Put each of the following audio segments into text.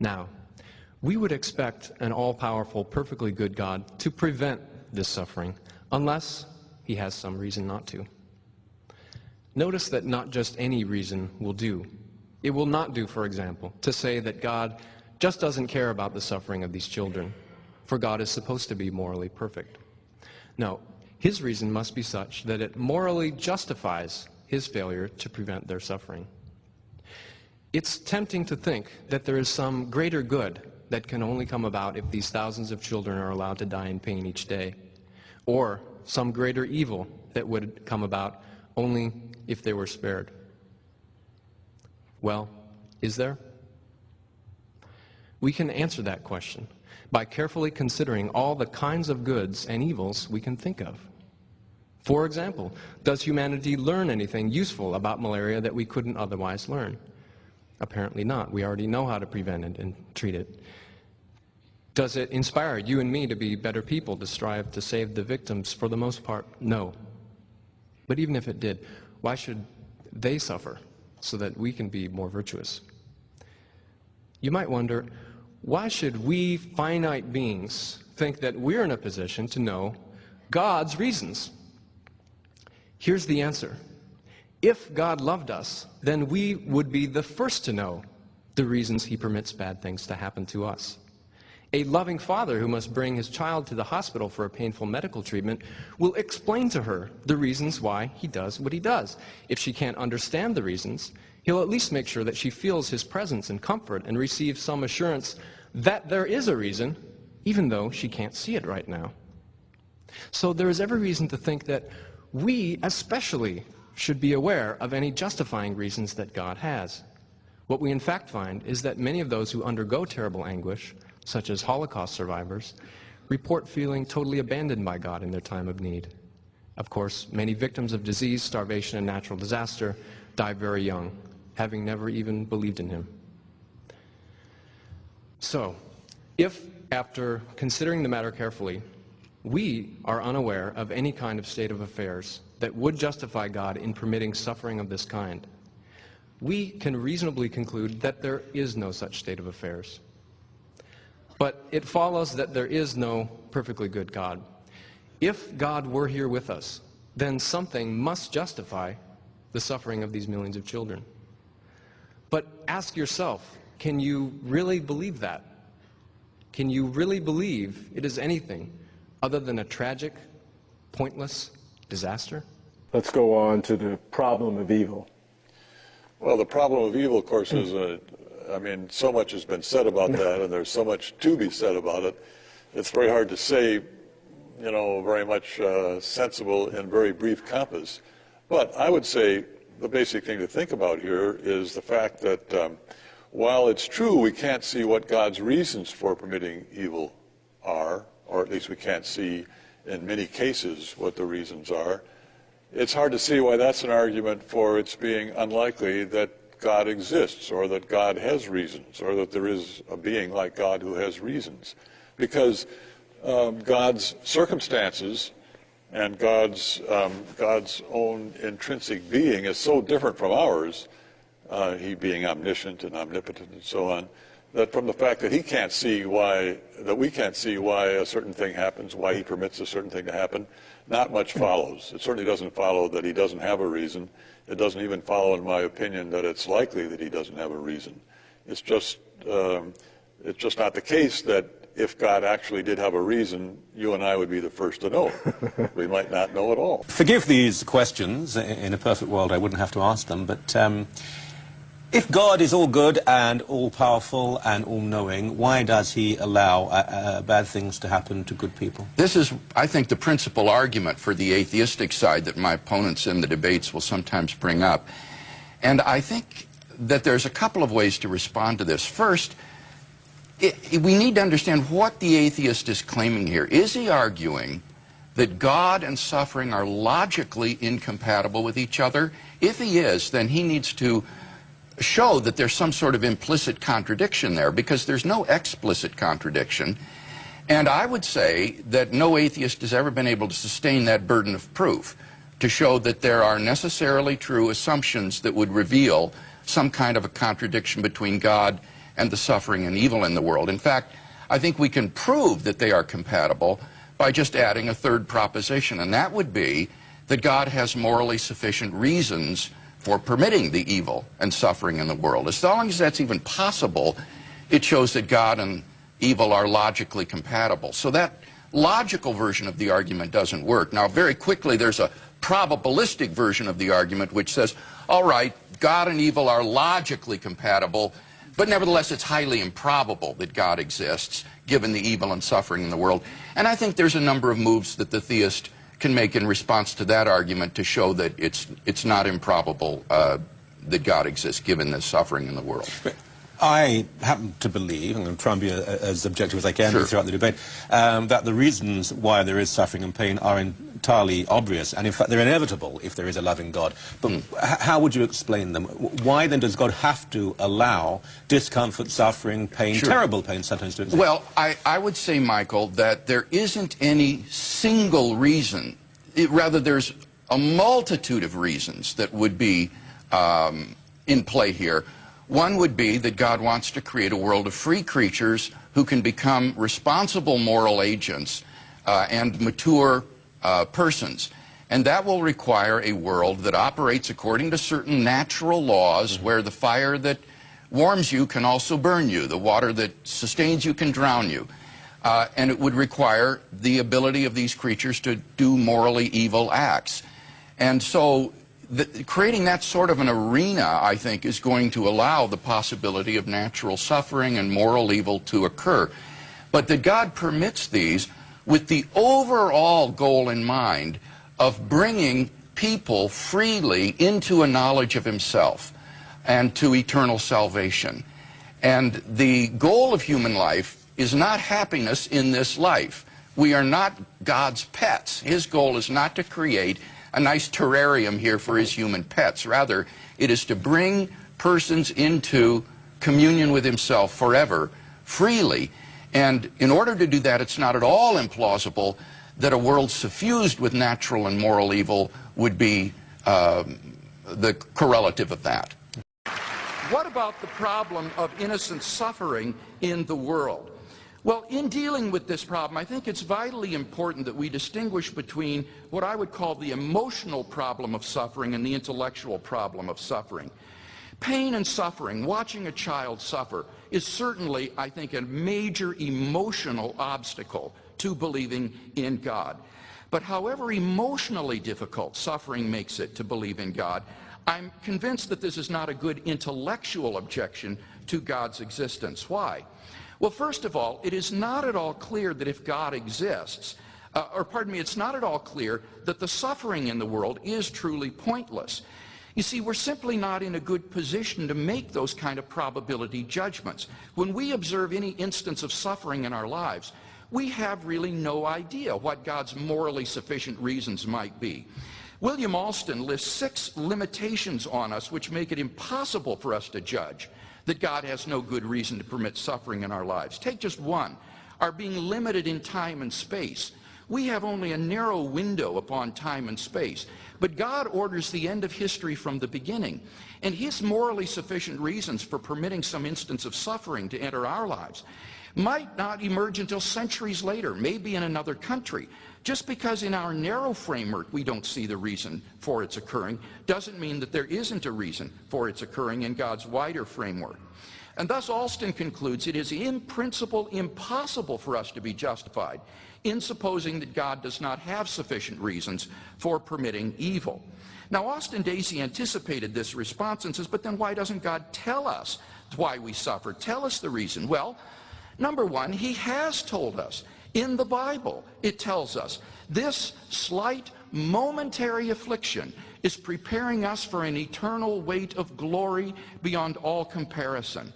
Now, we would expect an all-powerful, perfectly good God to prevent this suffering, unless he has some reason not to. Notice that not just any reason will do. It will not do, for example, to say that God just doesn't care about the suffering of these children, for God is supposed to be morally perfect. No, his reason must be such that it morally justifies his failure to prevent their suffering. It's tempting to think that there is some greater good that can only come about if these thousands of children are allowed to die in pain each day, or some greater evil that would come about only if they were spared. Well, is there? We can answer that question by carefully considering all the kinds of goods and evils we can think of. For example, does humanity learn anything useful about malaria that we couldn't otherwise learn? Apparently not. We already know how to prevent it and treat it. Does it inspire you and me to be better people, to strive to save the victims? For the most part, no. But even if it did, why should they suffer so that we can be more virtuous? You might wonder, why should we finite beings think that we're in a position to know God's reasons? Here's the answer. If God loved us, then we would be the first to know the reasons he permits bad things to happen to us. A loving father who must bring his child to the hospital for a painful medical treatment will explain to her the reasons why he does what he does. If she can't understand the reasons, he'll at least make sure that she feels his presence and comfort and receives some assurance that there is a reason, even though she can't see it right now. So there is every reason to think that we especially should be aware of any justifying reasons that God has. What we in fact find is that many of those who undergo terrible anguish, such as Holocaust survivors, report feeling totally abandoned by God in their time of need. Of course, many victims of disease, starvation, and natural disaster die very young, having never even believed in him. So, if, after considering the matter carefully, we are unaware of any kind of state of affairs that would justify God in permitting suffering of this kind, we can reasonably conclude that there is no such state of affairs. But it follows that there is no perfectly good God. If God were here with us, then something must justify the suffering of these millions of children. But ask yourself, can you really believe that? Can you really believe it is anything other than a tragic, pointless disaster? Let's go on to the problem of evil. Well, the problem of evil, of course, is so much has been said about that, and there's so much to be said about it. It's very hard to say, very much sensible in very brief compass. But I would say the basic thing to think about here is the fact that while it's true we can't see what God's reasons for permitting evil are, or at least we can't see in many cases what the reasons are, it's hard to see why that's an argument for its being unlikely that God exists, or that God has reasons, or that there is a being like God who has reasons. Because God's circumstances and God's own intrinsic being is so different from ours, he being omniscient and omnipotent and so on, that from the fact that we can't see why a certain thing happens, why he permits a certain thing to happen, not much follows. It certainly doesn't follow that he doesn't have a reason. It doesn't even follow, in my opinion, that it's likely that he doesn't have a reason. It's just not the case that if God actually did have a reason, you and I would be the first to know. We might not know at all. Forgive these questions. In a perfect world, I wouldn't have to ask them. But if God is all good and all-powerful and all-knowing, why does he allow bad things to happen to good people? This is, I think, the principal argument for the atheistic side that my opponents in the debates will sometimes bring up. And I think that there's a couple of ways to respond to this. First, we need to understand what the atheist is claiming here. Is he arguing that God and suffering are logically incompatible with each other? If he is, then he needs to show that there's some sort of implicit contradiction there, because there's no explicit contradiction. And I would say that no atheist has ever been able to sustain that burden of proof, to show that there are necessarily true assumptions that would reveal some kind of a contradiction between God and the suffering and evil in the world. In fact, I think we can prove that they are compatible by just adding a third proposition, and that would be that God has morally sufficient reasons for permitting the evil and suffering in the world. As long as that's even possible, it shows that God and evil are logically compatible. So that logical version of the argument doesn't work. Now, very quickly, there's a probabilistic version of the argument which says, all right, God and evil are logically compatible, but nevertheless it's highly improbable that God exists, given the evil and suffering in the world. And I think there's a number of moves that the theist can make in response to that argument to show that it's not improbable that God exists, given the suffering in the world. I happen to believe, and I'm going to try and be as objective as I can Sure. throughout the debate, that the reasons why there is suffering and pain are entirely obvious, and in fact they're inevitable if there is a loving God. But how would you explain them? Why then does God have to allow discomfort, suffering, pain, Sure. terrible pain sometimes to exist? Well, I would say, Michael, that there isn't any single reason. Rather, there's a multitude of reasons that would be in play here. One would be that God wants to create a world of free creatures who can become responsible moral agents and mature persons. And that will require a world that operates according to certain natural laws, where the fire that warms you can also burn you, the water that sustains you can drown you. And it would require the ability of these creatures to do morally evil acts. And so creating that sort of an arena, I think, is going to allow the possibility of natural suffering and moral evil to occur. But that God permits these with the overall goal in mind of bringing people freely into a knowledge of himself and to eternal salvation. And the goal of human life is not happiness in this life. We are not God's pets. His goal is not to create a nice terrarium here for his human pets. Rather, it is to bring persons into communion with himself forever, freely. And in order to do that, it's not at all implausible that a world suffused with natural and moral evil would be the correlative of that. What about the problem of innocent suffering in the world? Well, in dealing with this problem, I think it's vitally important that we distinguish between what I would call the emotional problem of suffering and the intellectual problem of suffering. Pain and suffering, watching a child suffer, is certainly, I think, a major emotional obstacle to believing in God. But however emotionally difficult suffering makes it to believe in God, I'm convinced that this is not a good intellectual objection to God's existence. Why? Well, first of all, it is not at all clear that if God exists, it's not at all clear that the suffering in the world is truly pointless. You see, we're simply not in a good position to make those kind of probability judgments. When we observe any instance of suffering in our lives, we have really no idea what God's morally sufficient reasons might be. William Alston lists 6 limitations on us which make it impossible for us to judge that God has no good reason to permit suffering in our lives. Take just one, our being limited in time and space. We have only a narrow window upon time and space, but God orders the end of history from the beginning, and his morally sufficient reasons for permitting some instance of suffering to enter our lives might not emerge until centuries later, maybe in another country. Just because in our narrow framework we don't see the reason for its occurring doesn't mean that there isn't a reason for its occurring in God's wider framework. And thus Alston concludes it is in principle impossible for us to be justified in supposing that God does not have sufficient reasons for permitting evil. Now Austin Daisy anticipated this response and says, but then why doesn't God tell us why we suffer? Tell us the reason. Well, number one, he has told us. In the Bible, it tells us this slight momentary affliction is preparing us for an eternal weight of glory beyond all comparison.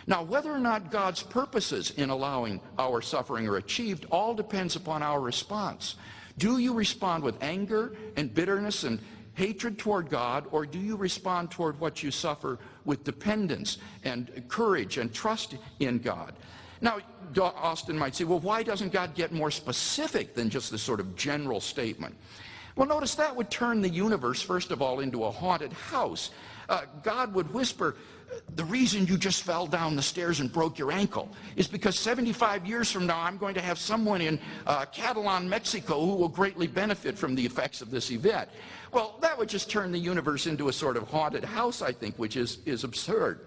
Now, whether or not God's purposes in allowing our suffering are achieved all depends upon our response. Do you respond with anger and bitterness and hatred toward God, or do you respond toward what you suffer with dependence and courage and trust in God? Now, Austin might say, well, why doesn't God get more specific than just this sort of general statement? Well, notice that would turn the universe, first of all, into a haunted house. God would whisper, the reason you just fell down the stairs and broke your ankle is because 75 years from now I'm going to have someone in Catalan, Mexico who will greatly benefit from the effects of this event. Well, that would just turn the universe into a sort of haunted house, I think, which is absurd.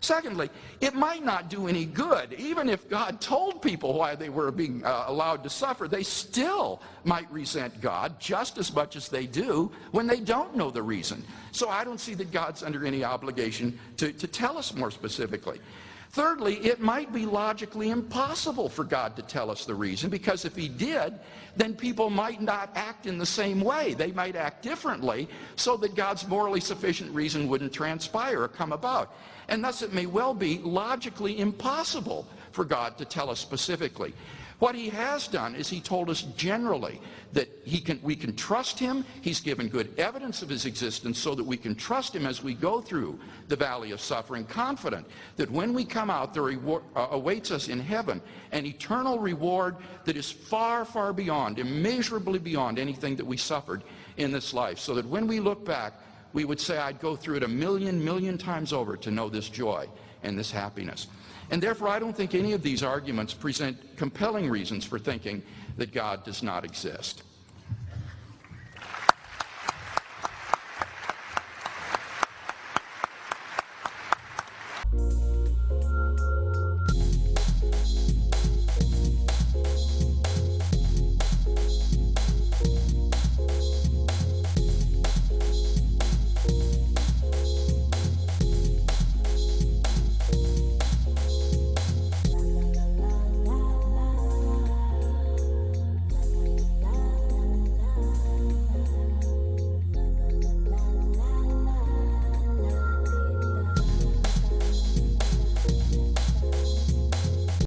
Secondly, it might not do any good. Even if God told people why they were being allowed to suffer, they still might resent God just as much as they do when they don't know the reason. So I don't see that God's under any obligation to tell us more specifically. Thirdly, it might be logically impossible for God to tell us the reason, because if he did, then people might not act in the same way. They might act differently so that God's morally sufficient reason wouldn't transpire or come about. And thus it may well be logically impossible for God to tell us specifically. What he has done is he told us generally that we can trust him. He's given good evidence of his existence so that we can trust him as we go through the valley of suffering, confident that when we come out, there awaits us in heaven an eternal reward that is far, far beyond, immeasurably beyond anything that we suffered in this life. So that when we look back, we would say, I'd go through it a million times over to know this joy and this happiness. And therefore, I don't think any of these arguments present compelling reasons for thinking that God does not exist.